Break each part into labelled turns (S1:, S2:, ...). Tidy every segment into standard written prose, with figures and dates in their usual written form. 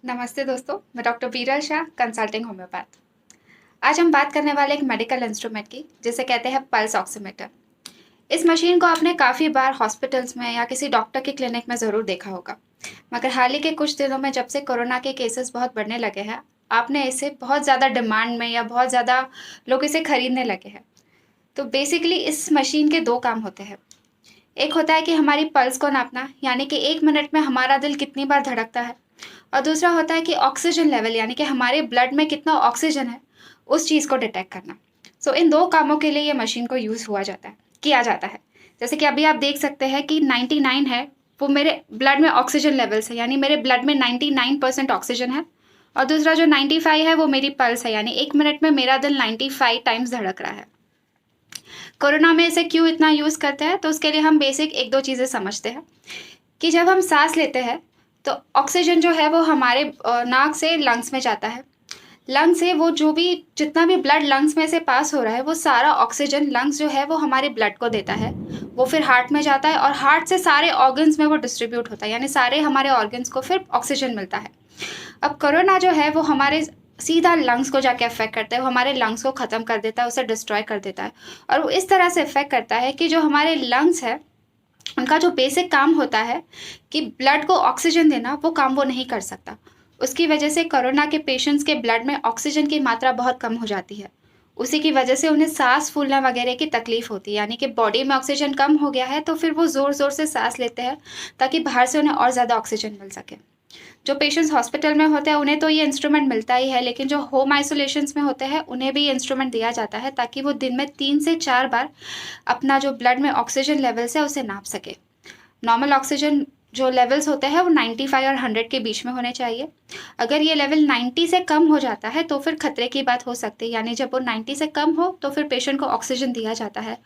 S1: नमस्ते दोस्तों, मैं डॉक्टर बीरल शाह, कंसल्टिंग होम्योपैथ। आज हम बात करने वाले एक मेडिकल इंस्ट्रूमेंट की, जिसे कहते हैं पल्स ऑक्सीमीटर। इस मशीन को आपने काफ़ी बार हॉस्पिटल्स में या किसी डॉक्टर के क्लिनिक में ज़रूर देखा होगा। मगर हाल ही के कुछ दिनों में जब से कोरोना के केसेस बहुत बढ़ने लगे हैं, आपने इसे बहुत ज़्यादा डिमांड में या बहुत ज़्यादा लोग इसे खरीदने लगे हैं। तो बेसिकली इस मशीन के 2 काम होते हैं। एक होता है कि हमारी पल्स को नापना, यानी कि 1 मिनट में हमारा दिल कितनी बार धड़कता है। और दूसरा होता है कि ऑक्सीजन लेवल, यानी कि हमारे ब्लड में कितना ऑक्सीजन है, उस चीज़ को डिटेक्ट करना। सो इन 2 कामों के लिए ये मशीन को यूज़ किया जाता है। जैसे कि अभी आप देख सकते हैं कि 99 है, वो मेरे ब्लड में ऑक्सीजन लेवल्स है, यानी मेरे ब्लड में 99% ऑक्सीजन है। और दूसरा जो 95 है, वो मेरी पल्स है, यानी 1 मिनट में मेरा दिल 95 टाइम्स धड़क रहा है। कोरोना में इसे क्यों इतना यूज़ करते हैं, तो उसके लिए हम बेसिक 1-2 चीज़ें समझते हैं कि जब हम साँस लेते हैं, तो ऑक्सीजन जो है वो हमारे नाक से लंग्स में जाता है। लंग्स से वो जितना भी ब्लड लंग्स में से पास हो रहा है, वो सारा ऑक्सीजन लंग्स जो है वो हमारे ब्लड को देता है। वो फिर हार्ट में जाता है और हार्ट से सारे ऑर्गन्स में वो डिस्ट्रीब्यूट होता है, यानी सारे हमारे ऑर्गन्स को फिर ऑक्सीजन मिलता है। अब कोरोना जो है वो हमारे सीधा लंग्स को जाके अफ़ेक्ट करता है, वो हमारे लंग्स को ख़त्म कर देता है, उसे डिस्ट्रॉय कर देता है। और वो इस तरह से इफ़ेक्ट करता है कि जो हमारे लंग्स है, उनका जो बेसिक काम होता है कि ब्लड को ऑक्सीजन देना, वो काम वो नहीं कर सकता। उसकी वजह से कोरोना के पेशेंट्स के ब्लड में ऑक्सीजन की मात्रा बहुत कम हो जाती है। उसी की वजह से उन्हें साँस फूलना वगैरह की तकलीफ़ होती है, यानी कि बॉडी में ऑक्सीजन कम हो गया है, तो फिर वो ज़ोर-ज़ोर से साँस लेते हैं, ताकि बाहर से उन्हें और ज़्यादा ऑक्सीजन मिल सके। जो पेशेंट्स हॉस्पिटल में होते हैं, उन्हें तो ये इंस्ट्रूमेंट मिलता ही है, लेकिन जो होम आइसोलेशंस में होते हैं, उन्हें भी ये इंस्ट्रूमेंट दिया जाता है, ताकि वो दिन में 3 से 4 बार अपना जो ब्लड में ऑक्सीजन लेवल्स है, उसे नाप सकें। नॉर्मल ऑक्सीजन जो लेवल्स होते हैं वो 95 और 100 के बीच में होने चाहिए। अगर ये लेवल 90 से कम हो जाता है तो फिर खतरे की बात हो सकती है, यानी जब वो 90 से कम हो तो फिर पेशेंट को ऑक्सीजन दिया जाता है।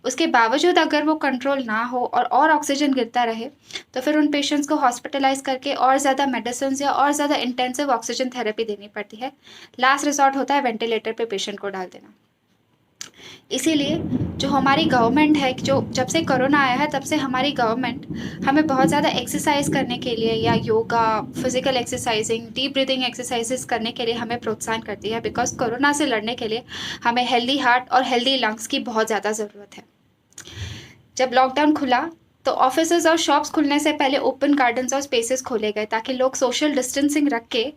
S1: उसके बावजूद अगर वो कंट्रोल ना हो और ऑक्सीजन गिरता रहे, तो फिर उन पेशेंट्स को हॉस्पिटलाइज करके और ज़्यादा मेडिसिन या और ज़्यादा इंटेंसिव ऑक्सीजन थेरेपी देनी पड़ती है। लास्ट रिसॉर्ट होता है वेंटिलेटर पे पेशेंट को डाल देना। इसीलिए जो हमारी गवर्नमेंट है, जो जब से कोरोना आया है, तब से हमारी गवर्नमेंट हमें बहुत ज़्यादा एक्सरसाइज करने के लिए या yoga, physical exercising, deep breathing exercises करने के लिए हमें प्रोत्साहन करती है, बिकॉज कोरोना से लड़ने के लिए हमें हेल्दी हार्ट और हेल्दी लंग्स की बहुत ज़्यादा ज़रूरत है। जब लॉकडाउन खुला, तो ऑफिसेज और शॉप्स खुलने से पहले ओपन गार्डन्स और स्पेसेस खोले गए, ताकि लोग सोशल डिस्टेंसिंग रख के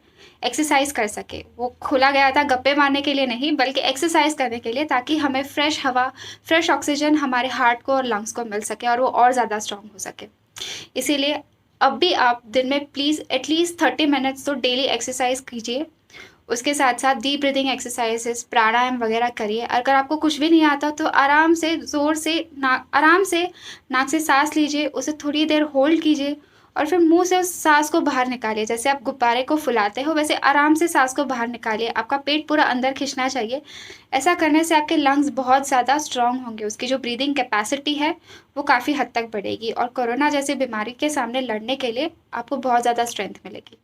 S1: एक्सरसाइज कर सके। वो खोला गया था गप्पे मारने के लिए नहीं, बल्कि एक्सरसाइज करने के लिए, ताकि हमें फ्रेश हवा, फ्रेश ऑक्सीजन हमारे हार्ट को और लंग्स को मिल सके और वो और ज़्यादा स्ट्रांग हो सके। इसीलिए अब भी आप दिन में प्लीज़ एटलीस्ट 30 मिनट्स तो डेली एक्सरसाइज कीजिए। उसके साथ-साथ डीप ब्रीथिंग एक्सरसाइज़ेस, प्राणायाम वगैरह करिए। अगर आपको कुछ भी नहीं आता, तो आराम से ज़ोर से आराम से नाक से साँस लीजिए, उसे थोड़ी देर होल्ड कीजिए और फिर मुँह से उस साँस को बाहर निकालिए। जैसे आप गुब्बारे को फुलाते हो, वैसे आराम से साँस को बाहर निकालिए। आपका पेट पूरा अंदर खींचना चाहिए। ऐसा करने से आपके लंग्स बहुत ज़्यादा स्ट्रॉन्ग होंगे। उसकी जो ब्रीदिंग कैपेसिटी है, वो काफ़ी हद तक बढ़ेगी और कोरोना जैसी बीमारी के सामने लड़ने के लिए आपको बहुत ज़्यादा स्ट्रेंथ मिलेगी।